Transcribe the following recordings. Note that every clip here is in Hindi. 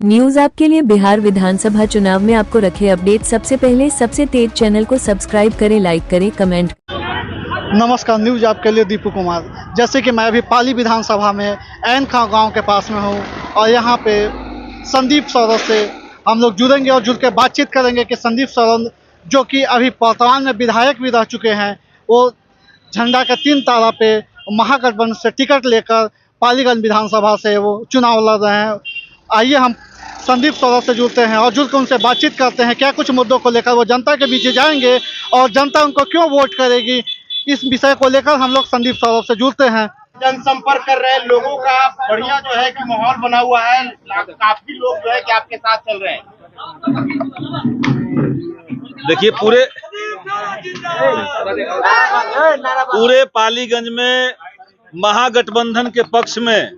न्यूज आपके लिए बिहार विधानसभा चुनाव में आपको रखे अपडेट सबसे पहले सबसे तेज चैनल को सब्सक्राइब करें, लाइक करें, कमेंट। नमस्कार, न्यूज आपके लिए दीपू कुमार। जैसे कि मैं अभी पाली विधानसभा में ऐन खां गाँव के पास में हूँ और यहाँ पे संदीप सौरभ से हम लोग जुड़ेंगे और जुड़ के बातचीत करेंगे कि संदीप सौरभ जो कि अभी वर्तमान में विधायक भी रह चुके हैं, वो झंडा के 3 तारा पे महागठबंधन से टिकट लेकर पालीगंज विधानसभा से वो चुनाव लड़ रहे हैं। आइए हम संदीप सौरभ से जुड़ते हैं और जुड़कर उनसे बातचीत करते हैं क्या कुछ मुद्दों को लेकर वो जनता के बीच जाएंगे और जनता उनको क्यों वोट करेगी, इस विषय को लेकर हम लोग संदीप सौरभ से जुड़ते हैं। जनसंपर्क कर रहे हैं लोगों का बढ़िया जो है कि माहौल बना हुआ है, काफी लोग जो है कि आपके साथ चल रहे हैं। देखिए पूरे पालीगंज में महागठबंधन के पक्ष में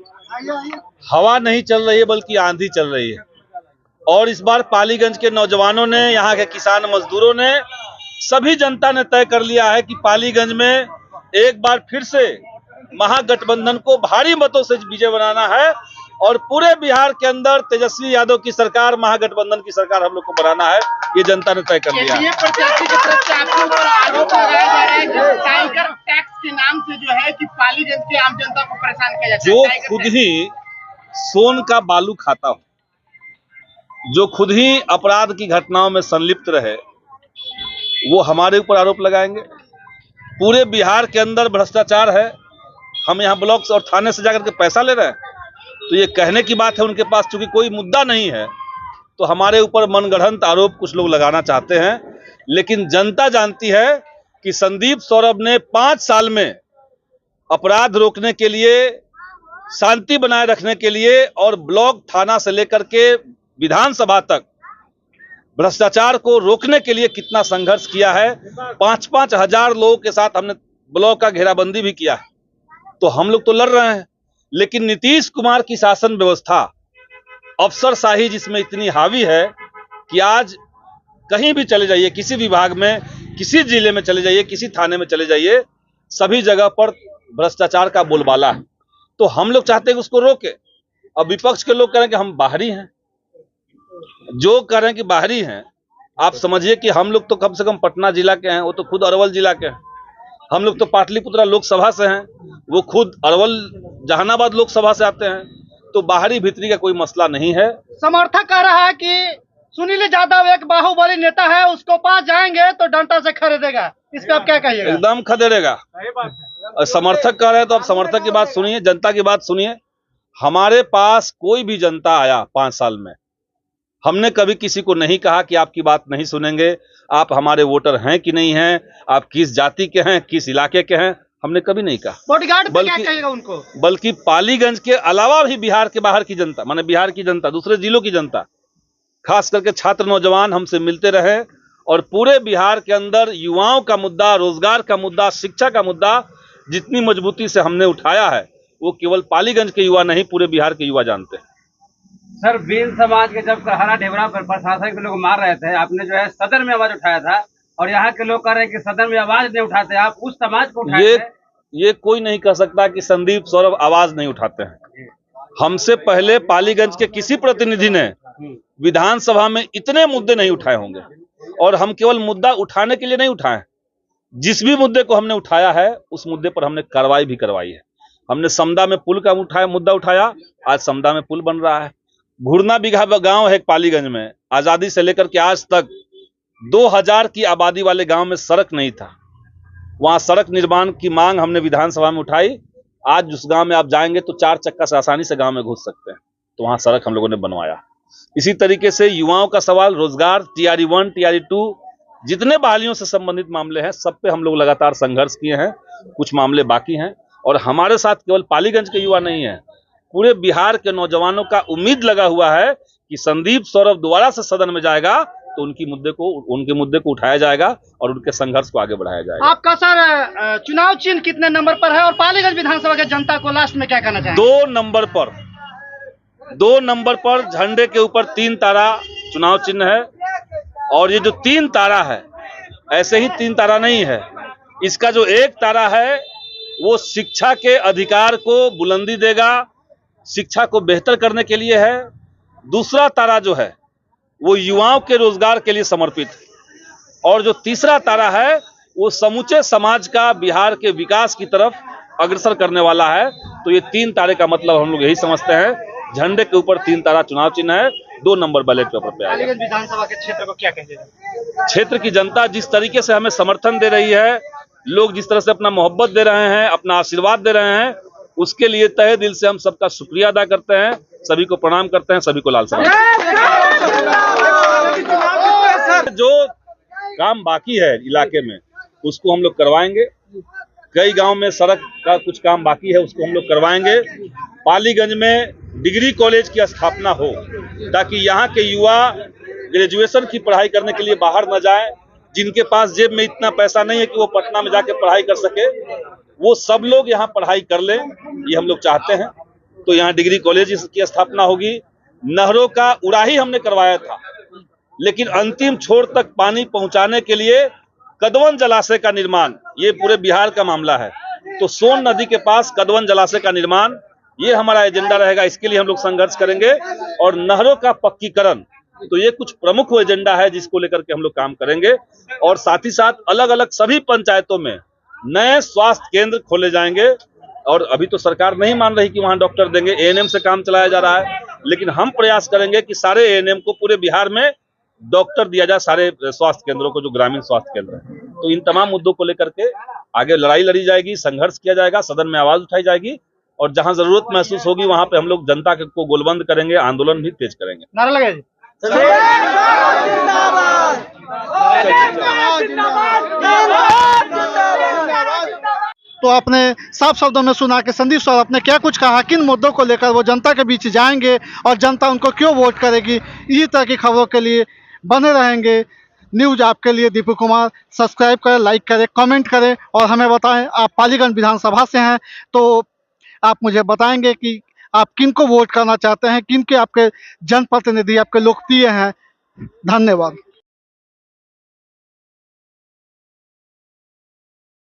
हवा नहीं चल रही है बल्कि आंधी चल रही है। और इस बार पालीगंज के नौजवानों ने, यहाँ के किसान मजदूरों ने, सभी जनता ने तय कर लिया है कि पालीगंज में एक बार फिर से महागठबंधन को भारी मतों से विजय बनाना है और पूरे बिहार के अंदर तेजस्वी यादव की सरकार, महागठबंधन की सरकार हम लोग को बनाना है। ये जनता ने तय कर लिया है। प्रत्याशी की तरफ से आपके ऊपर आरोप लगाया जा रहा है कि टाइगर टैक्स के नाम से जो है कि पालीगंज की आम जनता को परेशान किया जाता है। जो खुद ही सोन का बालू खाता हो, जो खुद ही अपराध की घटनाओं में संलिप्त रहे, वो हमारे ऊपर आरोप लगाएंगे। पूरे बिहार के अंदर भ्रष्टाचार है, हम यहाँ ब्लॉक और थाने से जाकर के पैसा ले रहे हैं, तो ये कहने की बात है उनके पास। चूंकि कोई मुद्दा नहीं है तो हमारे ऊपर मनगढ़ंत आरोप कुछ लोग लगाना चाहते हैं। लेकिन जनता जानती है कि संदीप सौरभ ने 5 साल में अपराध रोकने के लिए, शांति बनाए रखने के लिए और ब्लॉक थाना से लेकर के विधानसभा तक भ्रष्टाचार को रोकने के लिए कितना संघर्ष किया है। 5-5 हजार लोगों के साथ हमने ब्लॉक का घेराबंदी भी किया है। तो हम लोग तो लड़ रहे हैं, लेकिन नीतीश कुमार की शासन व्यवस्था, अफसरशाही जिसमें इतनी हावी है कि आज कहीं भी चले जाइए, किसी विभाग में, किसी जिले में चले जाइए, किसी थाने में चले जाइए, सभी जगह पर भ्रष्टाचार का बोलबाला है। तो हम लोग चाहते हैं कि उसको रोके। अब विपक्ष के लोग कह रहे हैं कि हम बाहरी हैं। जो कह रहे हैं कि बाहरी हैं, आप समझिए कि हम लोग तो कम से कम पटना जिला के हैं, वो तो खुद अरवल जिला के हैं। हम लोग तो पाटलिपुत्रा लोकसभा से हैं, वो खुद अरवल जहानाबाद लोकसभा से आते हैं। तो बाहरी भीतरी का कोई मसला नहीं है। समर्थक कह रहा है कि सुनील यादव एक बाहुबली नेता है, उसको पास जाएंगे तो डंडा से खरीदेगा, इस पे आप क्या कहिएगा? एकदम खदेड़ेगा। समर्थक कह रहे हैं तो आप समर्थक की बात सुनिए, जनता की बात सुनिए। हमारे पास कोई भी जनता आया 5 साल में, हमने कभी किसी को नहीं कहा कि आपकी बात नहीं सुनेंगे, आप हमारे वोटर हैं कि नहीं हैं, आप किस जाति के हैं, किस इलाके के हैं, हमने कभी नहीं कहा। बॉडीगार्ड पे क्या कहिएगा उनको? बल्कि पालीगंज के अलावा भी बिहार के बाहर की जनता, माने बिहार की जनता, दूसरे जिलों की जनता, खास करके छात्र नौजवान हमसे मिलते रहे और पूरे बिहार के अंदर युवाओं का मुद्दा, रोजगार का मुद्दा, शिक्षा का मुद्दा जितनी मजबूती से हमने उठाया है, वो केवल पालीगंज के युवा नहीं, पूरे बिहार के युवा जानते हैं। सर, बीन समाज के जब हरा ढेबरा पर प्रशासन के लोग मार रहे थे, आपने जो है सदन में आवाज उठाया था और यहाँ के लोग कह रहे हैं कि सदन में आवाज नहीं उठाते, आप उस समाज को उठाए थे। ये कोई नहीं कह सकता कि संदीप सौरभ आवाज नहीं उठाते हैं। हमसे पहले पालीगंज के किसी प्रतिनिधि ने विधानसभा में इतने मुद्दे नहीं उठाए होंगे। और हम केवल मुद्दा उठाने के लिए नहीं उठाए, जिस भी मुद्दे को हमने उठाया है उस मुद्दे पर हमने कार्रवाई भी करवाई है। हमने समदा में पुल का मुद्दा उठाया, आज समदा में पुल बन रहा है। घुड़ना बिघा गांव है पालीगंज में, आजादी से लेकर के आज तक 2000 की आबादी वाले गांव में सड़क नहीं था, वहां सड़क निर्माण की मांग हमने विधानसभा में उठाई। आज उस गांव में आप जाएंगे तो 4 चक्का से आसानी से गांव में घुस सकते हैं, तो वहां सड़क हम लोगों ने बनवाया। इसी तरीके से युवाओं का सवाल, रोजगार, TRE 1, TRE 2, जितने बहालियों से संबंधित मामले हैं, सब पे हम लोग लगातार संघर्ष किए हैं। कुछ मामले बाकी हैं और हमारे साथ केवल पालीगंज के युवा नहीं है, पूरे बिहार के नौजवानों का उम्मीद लगा हुआ है कि संदीप सौरभ दोबारा से सदन में जाएगा तो उनके मुद्दे को उठाया जाएगा और उनके संघर्ष को आगे बढ़ाया जाएगा। आपका सर चुनाव चिन्ह कितने नंबर पर है और पालीगंज विधानसभा के जनता को लास्ट में क्या कहना चाहेंगे? 2 नंबर पर झंडे के ऊपर 3 तारा चुनाव चिन्ह है। और ये जो 3 तारा है, ऐसे ही 3 तारा नहीं है, इसका जो 1 तारा है वो शिक्षा के अधिकार को बुलंदी देगा, शिक्षा को बेहतर करने के लिए है। दूसरा तारा जो है वो युवाओं के रोजगार के लिए समर्पित है और जो तीसरा तारा है वो समूचे समाज का बिहार के विकास की तरफ अग्रसर करने वाला है। तो ये 3 तारे का मतलब हम लोग यही समझते हैं, झंडे के ऊपर 3 तारा चुनाव चिन्ह है, 2 नंबर बैलेट पेपर पे आएगा। विधानसभा के क्षेत्र को क्या कहेगा? क्षेत्र की जनता जिस तरीके से हमें समर्थन दे रही है, लोग जिस तरह से अपना मोहब्बत दे रहे हैं, अपना आशीर्वाद दे रहे हैं, उसके लिए तहे दिल से हम सबका शुक्रिया अदा करते हैं, सभी को प्रणाम करते हैं, सभी को लाल सलाम। जो काम बाकी है इलाके में उसको हम लोग करवाएंगे। कई गांव में सड़क का कुछ काम बाकी है, उसको हम लोग करवाएंगे। पालीगंज में डिग्री कॉलेज की स्थापना हो ताकि यहाँ के युवा ग्रेजुएशन की पढ़ाई करने के लिए बाहर न जाए, जिनके पास जेब में इतना पैसा नहीं है कि वो पटना में जाके पढ़ाई कर सके, वो सब लोग यहाँ पढ़ाई कर लें, ये हम लोग चाहते हैं। तो यहाँ डिग्री कॉलेज की स्थापना होगी। नहरों का उड़ाही हमने करवाया था, लेकिन अंतिम छोर तक पानी पहुंचाने के लिए कदवन जलाशय का निर्माण, ये पूरे बिहार का मामला है। तो सोन नदी के पास कदवन जलाशय का निर्माण, ये हमारा एजेंडा रहेगा, इसके लिए हम लोग संघर्ष करेंगे। और नहरों का पक्कीकरण, तो ये कुछ प्रमुख एजेंडा है जिसको लेकर के हम लोग काम करेंगे। और साथ ही साथ अलग अलग सभी पंचायतों में नए स्वास्थ्य केंद्र खोले जाएंगे। और अभी तो सरकार नहीं मान रही कि वहां डॉक्टर देंगे, एएनएम से काम चलाया जा रहा है, लेकिन हम प्रयास करेंगे कि सारे एएनएम को पूरे बिहार में डॉक्टर दिया जाए, सारे स्वास्थ्य केंद्रों को जो ग्रामीण स्वास्थ्य केंद्र है। तो इन तमाम मुद्दों को लेकर के आगे लड़ाई लड़ी जाएगी, संघर्ष किया जाएगा, सदन में आवाज उठाई जाएगी और जहां जरूरत महसूस होगी वहां पे हम लोग जनता को गोलबंद करेंगे, आंदोलन भी तेज करेंगे। नारा लगा जी। तो आपने साफ शब्दों में सुना कि संदीप सौरभ ने क्या कुछ कहा, किन मुद्दों को लेकर वो जनता के बीच जाएंगे और जनता उनको क्यों वोट करेगी। इसी तरह की खबरों के लिए बने रहेंगे न्यूज आपके लिए। दीपू कुमार, सब्सक्राइब करें, लाइक करें, कमेंट करें और हमें बताएं आप पालीगंज विधानसभा से हैं तो आप मुझे बताएंगे कि आप किन को वोट करना चाहते हैं, किन के आपके जनप्रतिनिधि आपके लोकप्रिय हैं। धन्यवाद।